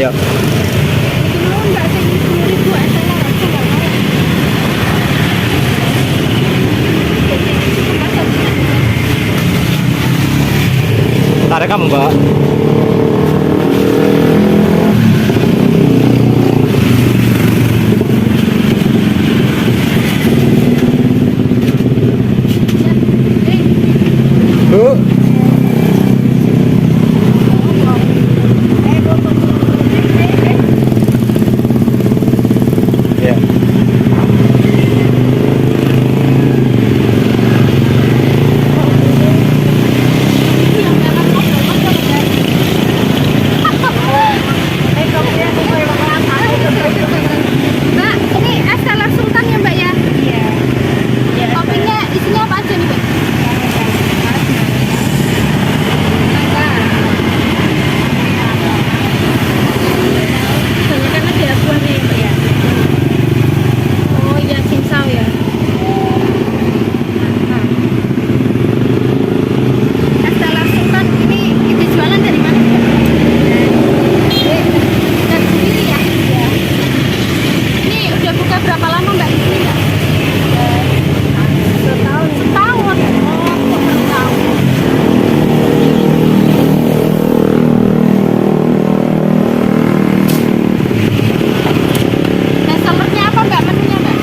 Ya. Tak rekam, Mbak. Bu. Ya. Mbak, ini es teler sultan ya Mbak ya? Iya. Toppingnya isinya apa aja nih Mbak? Soalnya kan ada buahnya ya Mbak ya? Oh iya, cincau ya. Es teler sultan ini jualan dari mana? Dari sendiri ya? Iya. Ini udah buka berapa lama Mbak di sini Mbak? Setahun. Setahun? Oh, setahun. Nah, sellernya apa Mbak? Menunya Mbak?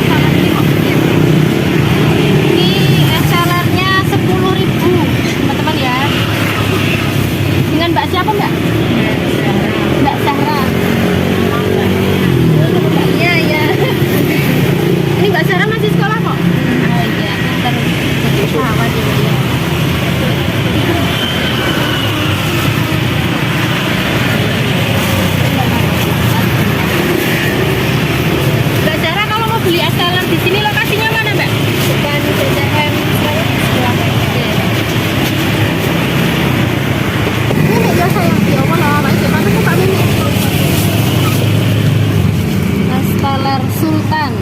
Sama ini kok. Ini es sellernya 10.000 teman-teman ya. Dengan Mbak siapa Mbak? Mbak Zahra. Iya, iya. Ini Mbak Zahra masih sekolah kok? Oh iya, terus sama juga ya. Mbak Zahra kalau mau beli es teler di sini lokasinya mana Mbak? Depan BCM sebelah ini ya sayang, ya Allah lah, Mbak Zahra itu Pak Mimi. Es teler sultan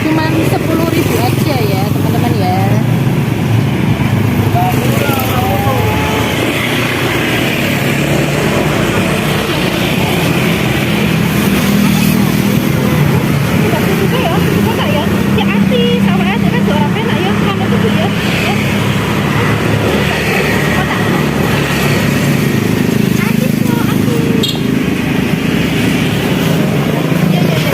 cuman 10.000 aja ya teman-teman ya. Bagus juga ya, suka nggak ya? Si artis sama aja kan suara enak ya, kamu tuh ya. Ya. Kota. Artis kok, artis. Ya, ya, ya.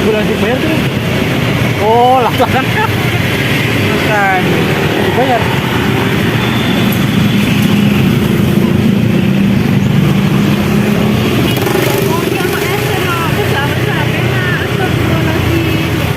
Bulan dibayar tuh. Oh, lah. Bukan. Dibayar.